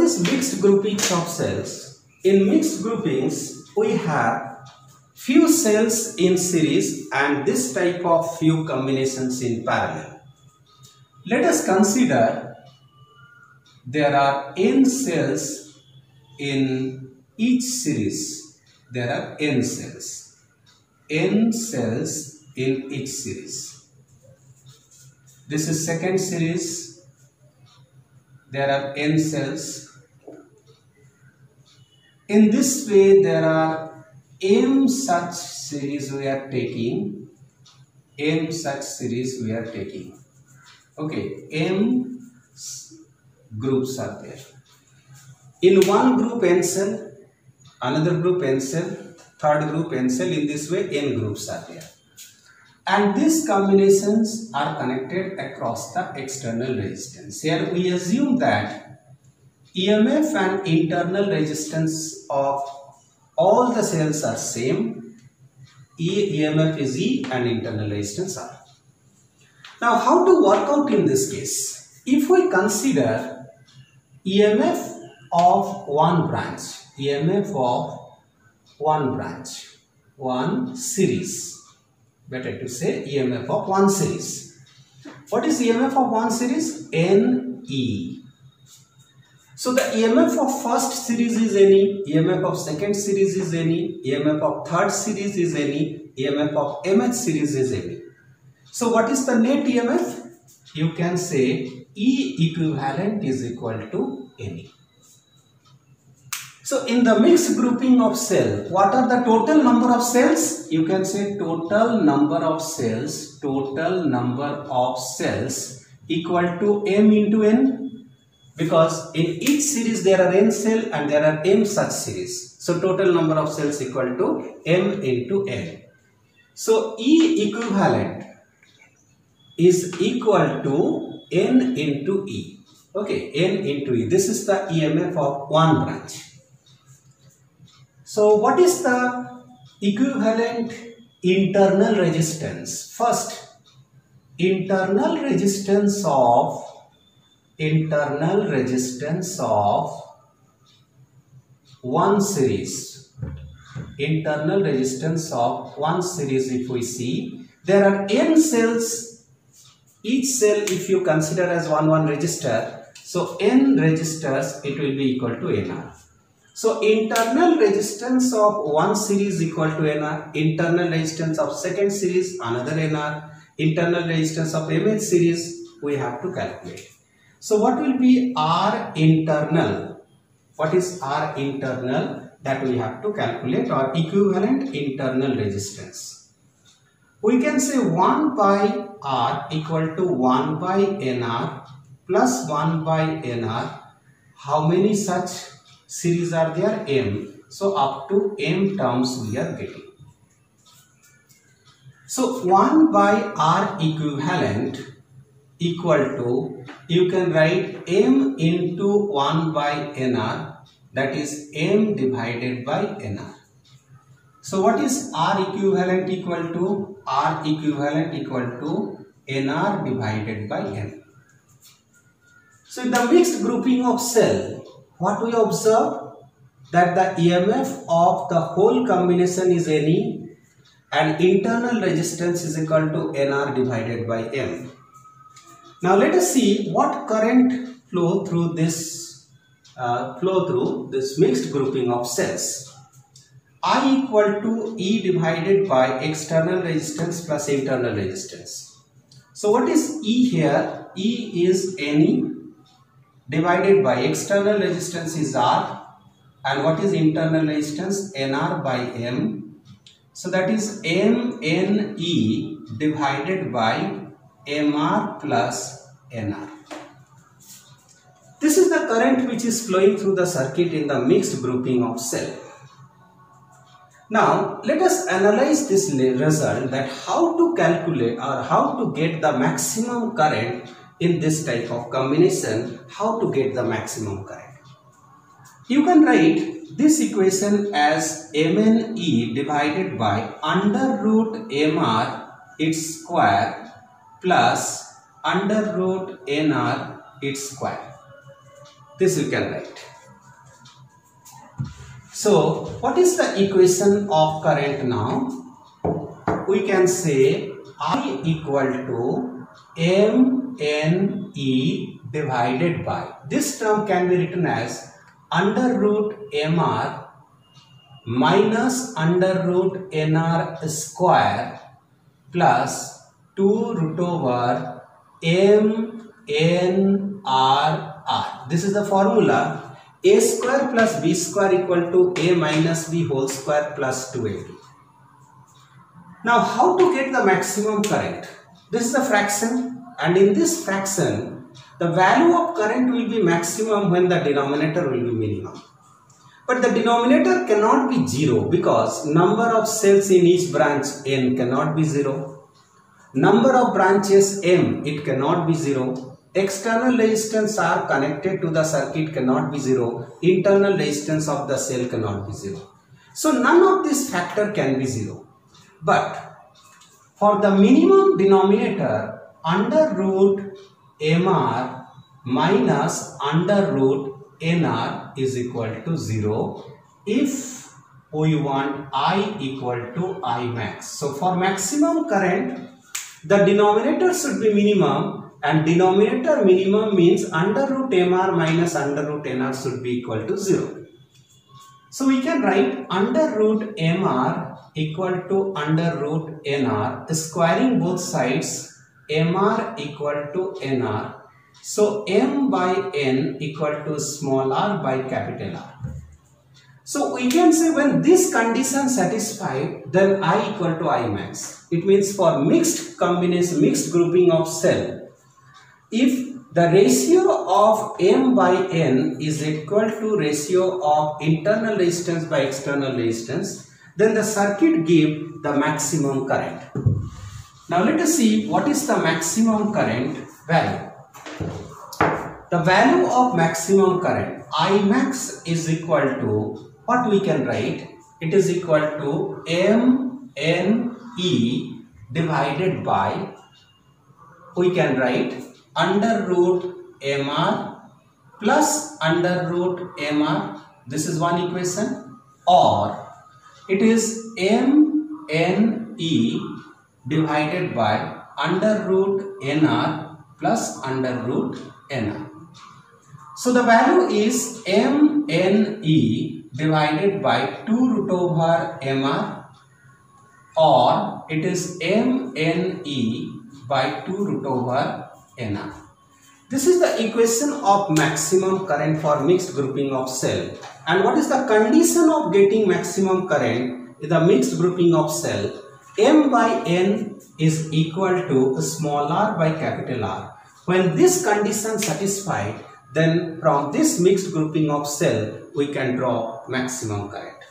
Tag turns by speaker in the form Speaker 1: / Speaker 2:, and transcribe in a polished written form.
Speaker 1: is mixed groupings of cells? In mixed groupings, we have few cells in series and this type of few combinations in parallel. Let us consider there are n cells in each series. There are n cells. N cells in each series. This is second series. There are n cells. In this way, there are m such series we are taking. M such series we are taking. Okay, m groups are there. In one group n cell, another group n cell, third group n cell. In this way, n groups are there. And these combinations are connected across the external resistance. Here we assume that EMF and internal resistance of all the cells are same. EMF is E and internal resistance R. Now how to work out in this case? If we consider EMF of one branch, EMF of one branch, one series, better to say EMF of one series. What is EMF of one series? NE. So the EMF of first series is NE, EMF of second series is NE, EMF of third series is NE, EMF of mth series is NE. So what is the net EMF? You can say E equivalent is equal to NE. So in the mixed grouping of cell, what are the total number of cells? You can say total number of cells equal to m into n, because in each series there are n cell and there are m such series. So total number of cells equal to m into n. So E equivalent is equal to n into E. Okay, n into E. This is the EMF of one branch. So what is the equivalent internal resistance? First, internal resistance of one series. Internal resistance of one series, if we see, there are n cells. Each cell, if you consider as one resistor, so n resistors, it will be equal to NR. So internal resistance of one series equal to NR, internal resistance of second series another NR, internal resistance of mth series we have to calculate. So what will be R internal? What is R internal? That we have to calculate, or equivalent internal resistance. We can say 1 by R equal to 1 by NR plus 1 by NR. How many such series are there? M. So up to M terms we are getting. So 1 by R equivalent equal to, you can write M into 1 by NR, that is M divided by NR. So what is R equivalent equal to? R equivalent equal to NR divided by M. So in the mixed grouping of cell, what we observe? That the EMF of the whole combination is NE and internal resistance is equal to NR divided by M. Now let us see what current flow through this mixed grouping of cells. I equal to E divided by external resistance plus internal resistance. So what is E here? E is NE divided by external resistance is R, and what is internal resistance? NR by M. So that is MNE divided by MR plus NR. This is the current which is flowing through the circuit in the mixed grouping of cell. Now let us analyze this result, that how to calculate or how to get the maximum current in this type of combination. How to get the maximum current? You can write this equation as MNE divided by under root MR its square plus under root NR its square. This you can write. So what is the equation of current now? We can say I equal to MNE divided by, this term can be written as under root MR minus under root NR square plus 2 root over MNRR. This is the formula. A square plus B square equal to A minus B whole square plus 2AB. Now how to get the maximum current? This is a fraction, and in this fraction the value of current will be maximum when the denominator will be minimum. But the denominator cannot be 0 because number of cells in each branch n cannot be 0. Number of branches m, it cannot be 0. External resistance are connected to the circuit cannot be 0. Internal resistance of the cell cannot be 0. So none of this factor can be 0. But for the minimum denominator, under root MR minus under root NR is equal to 0 if we want I equal to I max. So for maximum current, the denominator should be minimum, and denominator minimum means under root MR minus under root NR should be equal to 0. So we can write under root MR equal to under root NR, squaring both sides, MR equal to NR. So M by N equal to small r by capital R. So we can say when this condition satisfied, then I equal to I max. It means for mixed combination, mixed grouping of cell, if the ratio of M by N is equal to ratio of internal resistance by external resistance, then the circuit give the maximum current. Now let us see what is the maximum current value. The value of maximum current I max is equal to, what we can write? It is equal to MNE divided by, we can write under root MR plus under root MR. This is one equation. Or it is MNE divided by under root NR plus under root NR. So the value is MNE divided by 2 root over MR, or it is MNE by 2 root over NR. This is the equation of maximum current for mixed grouping of cell. And what is the condition of getting maximum current in the mixed grouping of cell? M by N is equal to small r by capital R. When this condition satisfied, then from this mixed grouping of cell we can draw maximum current.